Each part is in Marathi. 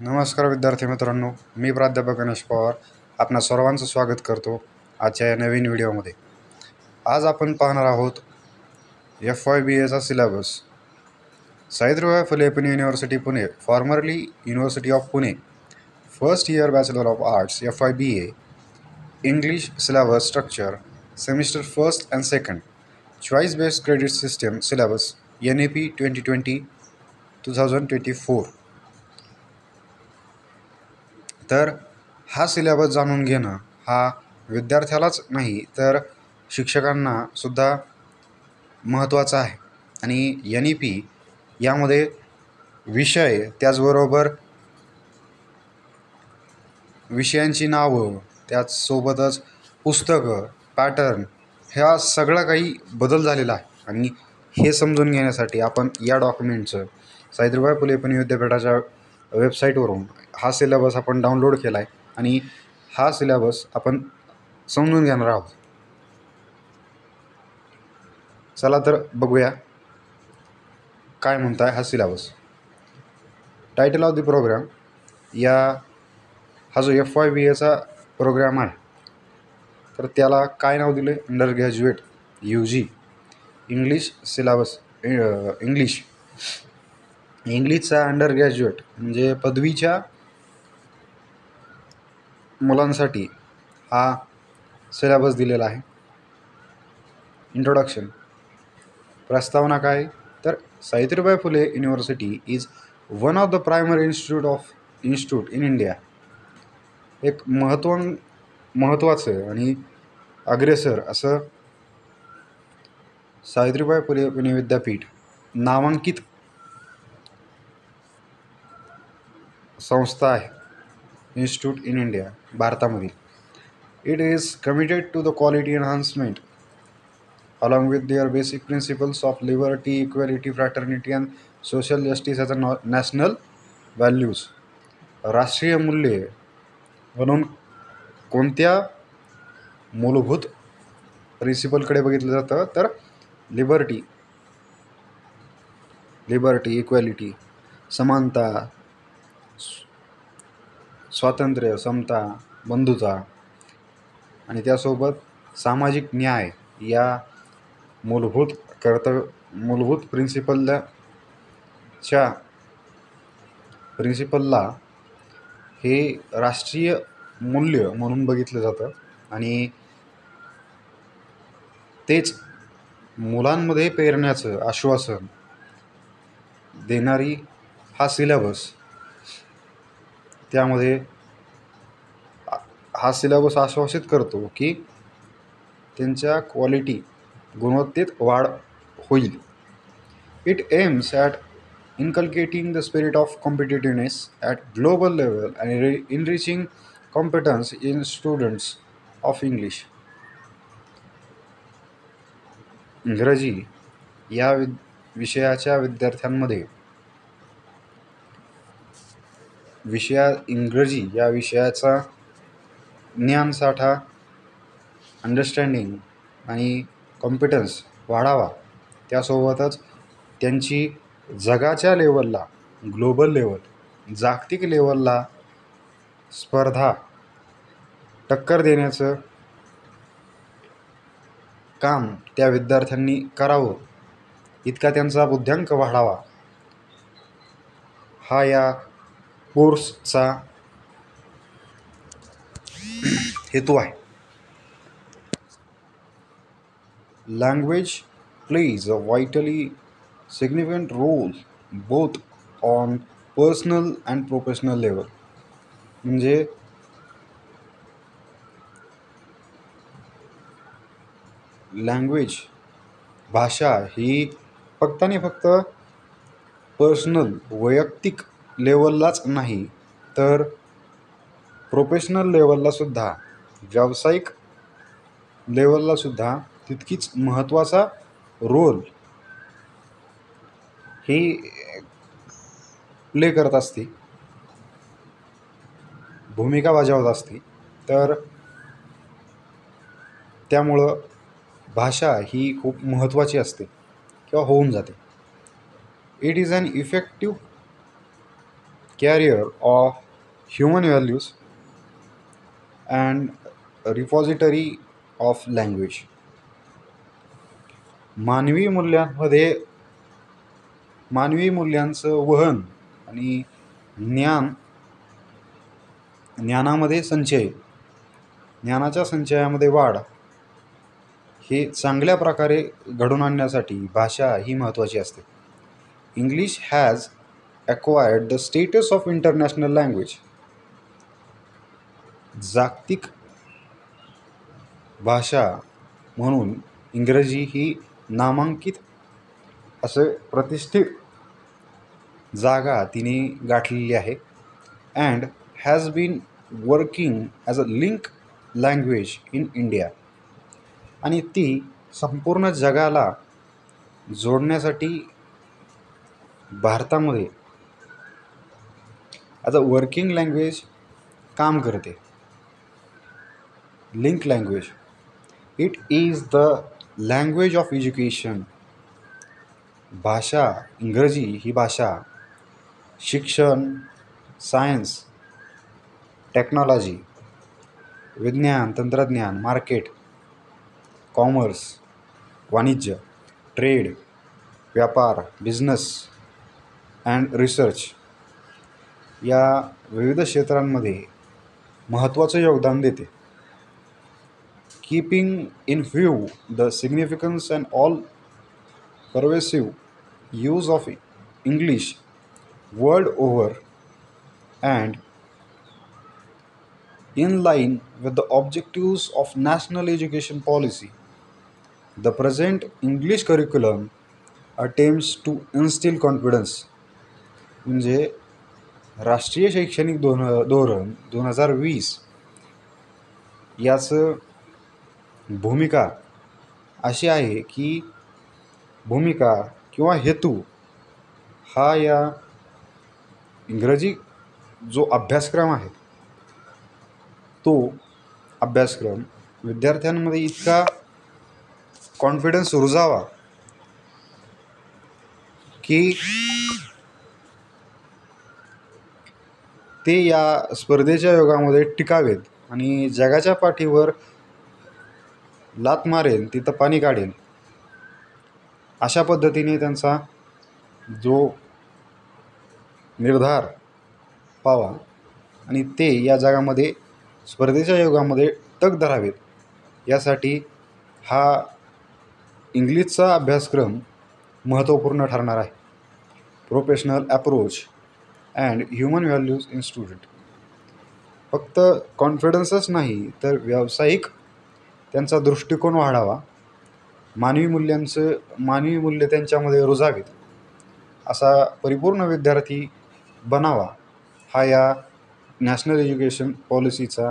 नमस्कार विद्यार्थी मित्रांनो, मी प्राध्यापक गणेश पवार आपणा सर्वांचं स्वागत करतो आजच्या या नवीन व्हिडिओमध्ये. आज आपण पाहणार आहोत FYBAचा syllabus. Savitribai Phule Pune university Pune, formerly university of Pune, first year bachelor of arts FYBA, English syllabus structure, semester first and second, choice based credit system syllabus NAP 2020-2024. तर हा सिलेबस जाणून घेणं हा विद्यार्थ्यालाच नाही तर शिक्षकांना सुद्धा महत्त्वाचा आहे. आणि NEP यामध्ये विषय, त्याचबरोबर विषयांची नावं, त्याचसोबतच पुस्तकं, पॅटर्न, ह्या सगळं काही बदल झालेला आहे. आणि हे समजून घेण्यासाठी आपण या डॉक्युमेंटचं सावित्रीबाई फुले पुणे विद्यापीठाच्या वेबसाईटवरून हा सिलेबस आपण डाउनलोड केला आहे आणि हा सिलेबस आपण समजून घेणार आहोत. चला तर बघूया काय म्हणताय हा syllabus. Title of the program, हा जो FYBAचा प्रोग्राम आहे तर त्याला काय नाव दिलं आहे? Under graduate UG English syllabus. इंग्लिशचा अंडर ग्रॅज्युएट म्हणजे पदवीच्या मुलांसाठी हा सिलेबस दिलेला आहे. इंट्रोडक्शन, प्रस्तावना काय तर Savitribai Phule university is one of the primary institute in India. एक महत्त्वाचं आणि अग्रेसर असं सावित्रीबाई फुले पुणे विद्यापीठ नामांकित संस्था आहे, इन्स्टिट्यूट इन इंडिया भारतामधील. It is committed to the quality enhancement along with their basic principles of liberty, equality, fraternity and social justice as a national values. राष्ट्रीय मूल्ये म्हणून कोणत्या मूलभूत प्रिन्सिपलकडे बघितलं जातं तर लिबर्टी, इक्वॅलिटी, समानता, स्वातंत्र्य, समता, बंधुता आणि त्यासोबत सामाजिक न्याय या मूलभूत प्रिन्सिपलला हे राष्ट्रीय मूल्य म्हणून बघितलं जातं. आणि तेच मुलांमध्ये पेरण्याचं आश्वासन देणारी हा सिलेबस. त्यामध्ये हा सिलेबस आश्वासित करतो की त्यांच्या गुणवत्तेत वाढ होईल. It aims at inculcating the spirit of competitiveness at global level and enriching competence in students of English. इंग्रजी या विषयाच्या विद्यार्थ्यांमध्ये इंग्रजी या विषयाचा ज्ञानसाठा, अंडरस्टँडिंग आणि कॉम्पिटन्स वाढावा. त्यासोबतच त्यांची जगाच्या लेवलला, ग्लोबल लेवल, जागतिक लेवलला स्पर्धा टक्कर देण्याचं काम त्या विद्यार्थ्यांनी करावं, इतका त्यांचा बुद्ध्यांक वाढावा, हा या कोर्सचा हेतू आहे. Language plays a vitally significant role both on personal and professional level. म्हणजे लँग्वेज, भाषा ही फक्त आणि फक्त पर्सनल, वैयक्तिक लेवललाच नाही तर प्रोफेशनल लेवललासुद्धा, व्यावसायिक लेवललासुद्धा तितकीच महत्त्वाचा रोल ही प्ले करत असते, भूमिका बजावत असते. तर त्यामुळं भाषा ही खूप महत्त्वाची असते किंवा होऊन जाते. It is an effective carrier of human values and a repository of language. मानवी मूल्यांमध्ये मानवी मूल्यांचं वहन आणि ज्ञानामध्ये संचय, ज्ञानाच्या संचयामध्ये वाढ हे चांगल्या प्रकारे घडवून आणण्यासाठी भाषा ही महत्त्वाची असते. English has acquired the status of international language. जागतिक भाषा म्हणून इंग्रजी ही नामांकित असे प्रतिष्ठित जागा तिने गाठलेली आहे. And has been working as a link language in India. आणि ती संपूर्ण जगाला जोडण्यासाठी भारतामध्ये ॲज अ वर्किंग लँग्वेज काम करते. Link language. It is the language of education. भाषा, इंग्रजी ही भाषा शिक्षण, सायन्स, टेक्नॉलॉजी, विज्ञान, तंत्रज्ञान, मार्केट, कॉमर्स, वाणिज्य, ट्रेड, व्यापार, बिझनेस अँड रिसर्च या विविध क्षेत्रांमध्ये महत्त्वाचं योगदान देते. Keeping in view the significance and all pervasive use of English world over and in line with the objectives of national education policy, the present English curriculum attempts to instill confidence. म्हणजे राष्ट्रीय शैक्षणिक धोरण 2020 याचं भूमिका अशी आहे की भूमिका किंवा हेतू हा या इंग्रजी जो अभ्यासक्रम आहे तो अभ्यासक्रम विद्यार्थ्यांमध्ये इतका कॉन्फिडन्स रुजावा की ते या स्पर्धेच्या युगामध्ये टिकावेत आणि जगाच्या पाठीवर लाथ मारेल तिथं पाणी काढेल अशा पद्धतीने त्यांचा जो निर्धार पावा आणि ते या जगामध्ये स्पर्धेच्या युगामध्ये तग धरावेत यासाठी हा इंग्लिशचा अभ्यासक्रम महत्त्वपूर्ण ठरणार आहे. Professional approach and human values in student. फक्त कॉन्फिडन्सच नाही तर व्यावसायिक त्यांचा दृष्टिकोन वाढावा, मानवी मूल्य त्यांच्यामध्ये रुजावेत असा परिपूर्ण विद्यार्थी बनावा हा या नॅशनल एज्युकेशन पॉलिसीचा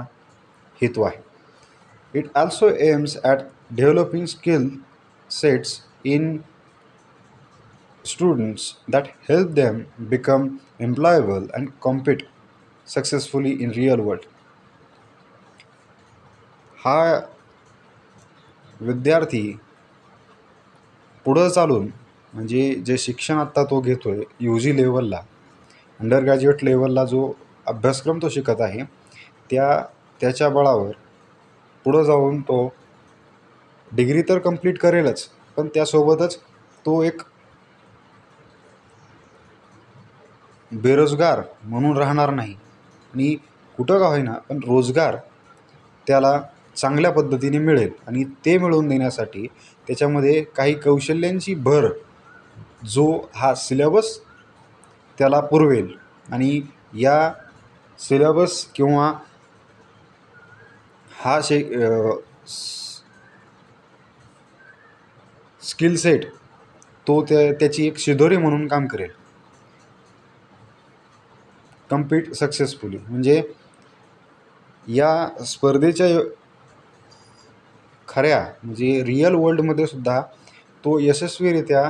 हेतू आहे. It also AIIMS at developing skill sets in students that help them become employable and compete successfully in real world. हा विद्यार्थी पुढं चालून म्हणजे जे शिक्षण आत्ता तो घेतो आहे UG लेवलला, अंडर ग्रॅज्युएट लेवलला जो अभ्यासक्रम तो शिकत आहे त्याच्या बळावर पुढं जाऊन तो डिग्री तर कंप्लीट करेलच, पण त्यासोबतच तो एक बेरोजगार म्हणून राहणार नाही आणि कुठं का होईना पण रोजगार त्याला चांगल्या पद्धतीने मिळेल आणि ते मिळवून देण्यासाठी त्याच्यामध्ये काही कौशल्यांची भर जो हा सिलेबस त्याला पुरवेल आणि या सिलेबस किंवा हा स्किल सेट तो त्याची एक शिदोरी म्हणून काम करेल. कम्पीट सक्सेसफुली म्हणजे या स्पर्धेच्या खऱ्या म्हणजे रिअल वर्ल्डमध्ये सुद्धा तो यशस्वीरित्या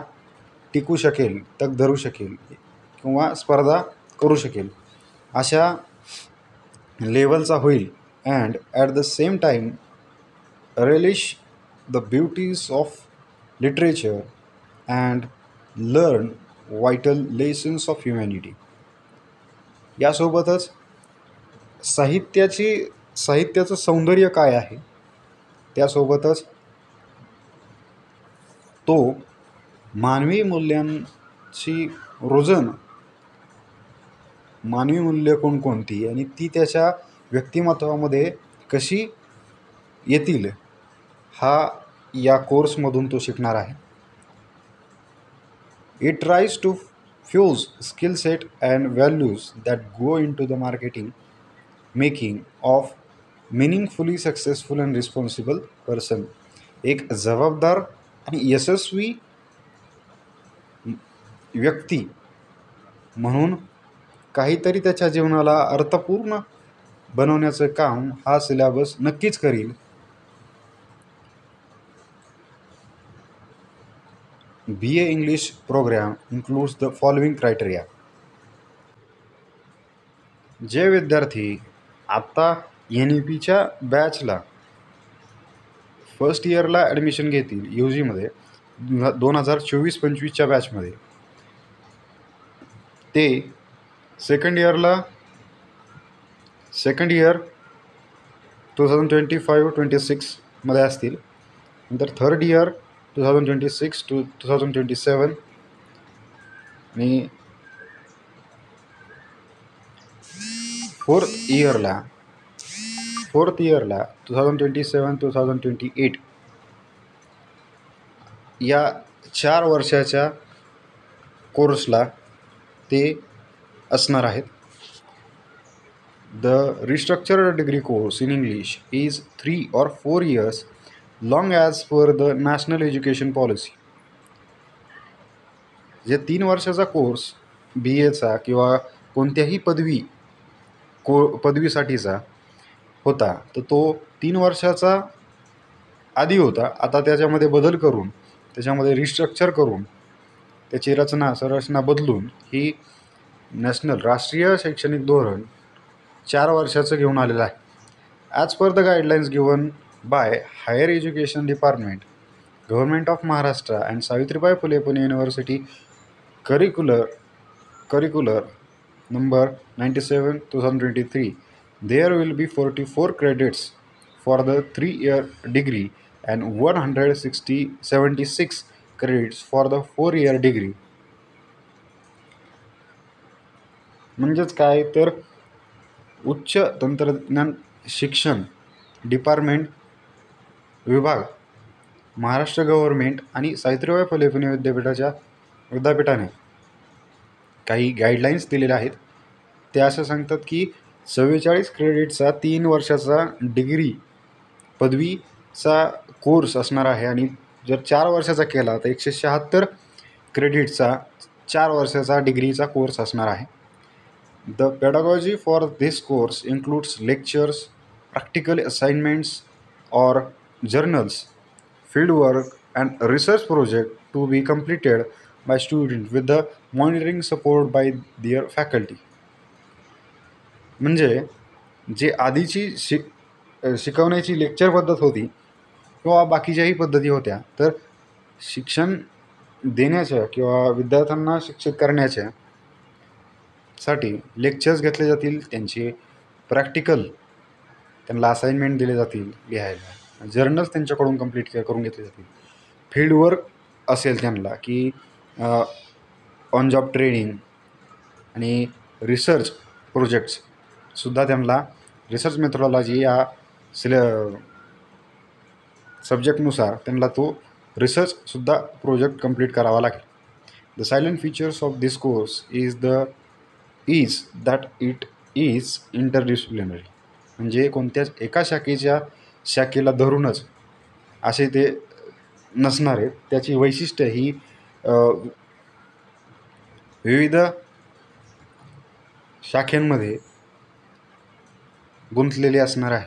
टिकू शकेल, तग धरू शकेल किंवा स्पर्धा करू शकेल अशा लेवलचा होईल. And at the same time relish the beauties of literature and learn vital lessons of humanity. यासोबतच साहित्याचं सौंदर्य काय आहे, त्यासोबतच तो मानवी मूल्यांची रुजन, मानवी मूल्य कोणकोणती आणि ती त्याच्या व्यक्तिमत्वामध्ये कशी येतील, हा या कोर्समधून तो शिकणार आहे. It tries to fuse skill set and values that go into the making of meaningfully successful and responsible person. एक जबाबदार आणि यशस्वी व्यक्ती म्हणून काहीतरी त्याच्या जीवनाला अर्थपूर्ण बनवण्याचं काम हा सिलेबस नक्कीच करील. BA English program includes the following criteria. जे विद्यार्थी आत्ता NEPच्या बॅचला फर्स्ट इयरला ॲडमिशन घेतील UGमध्ये 2024-25च्या बॅचमध्ये, ते सेकंड इयर 2025-26 मध्ये असतील. नंतर थर्ड इयर 2026 to 2027 आणि फोर्थ इयरला 2027-2028 या 4 वर्षाच्या कोर्सला ते असणार आहेत. The restructured degree course in English is 3 or 4 years long as per the National Education Policy. जे 3 वर्षाचा कोर्स BAचा किंवा कोणत्याही पदवीसाठीचा होता, तर तो 3 वर्षाचा आधी होता. आता त्याच्यामध्ये बदल करून, त्याच्यामध्ये रिस्ट्रक्चर करून, त्याची संरचना बदलून ही राष्ट्रीय शैक्षणिक धोरण 4 वर्षाचं घेऊन आलेलं आहे. As per the guidelines given by higher education department, government of Maharashtra and Savitribai Phule Pune university curricular number 97/2023, there will be 44 credits for the 3-year degree and 76 credits for the 4-year degree. म्हणजेच काय तर उच्च तंत्रज्ञान शिक्षण डिपार्टमेंट विभाग, महाराष्ट्र गव्हर्नमेंट आणि सावित्रीबाई फुले पुणे विद्यापीठाने काही गाईडलाईन्स दिलेल्या आहेत. ते असं सांगतात की 44 क्रेडिटचा 3 वर्षाचा पदवीचा कोर्स असणार आहे आणि जर 4 वर्षाचा केला तर 176 क्रेडिटचा 4 वर्षाचा डिग्रीचा कोर्स असणार आहे. The pedagogy for this course includes lectures, practical assignments और journals, field work and research project to be completed by student with the monitoring support by their faculty. म्हणजे जे आधीची शिकवण्याची लेक्चर पद्धत होती किंवा बाकीच्याही पद्धती होत्या, तर शिक्षण देण्याच्या किंवा विद्यार्थ्यांना शिक्षित करण्याच्या साठी लेक्चर्स घेतले जातील, त्यांचे प्रॅक्टिकल त्यांना असाइनमेंट दिले जातील लिहायला, जर्नल्स त्यांच्याकडून कंप्लीट करून घेतले जातील, फील्ड वर्क असेल त्यांना की ऑन जॉब ट्रेनिंग आणि रिसर्च प्रोजेक्ट्ससुद्धा त्यांना रिसर्च मेथोडॉलॉजी या सब्जेक्टनुसार त्यांना तो रिसर्चसुद्धा प्रोजेक्ट कंप्लीट करावा लागेल. The silent features of this course is that it is interdisciplinary. म्हणजे कोणत्याच एका शाखेला धरूनच असे ते नसणार आहेत. त्याची वैशिष्ट्य ही विविध शाखांमध्ये गुंतलेली असणार आहे.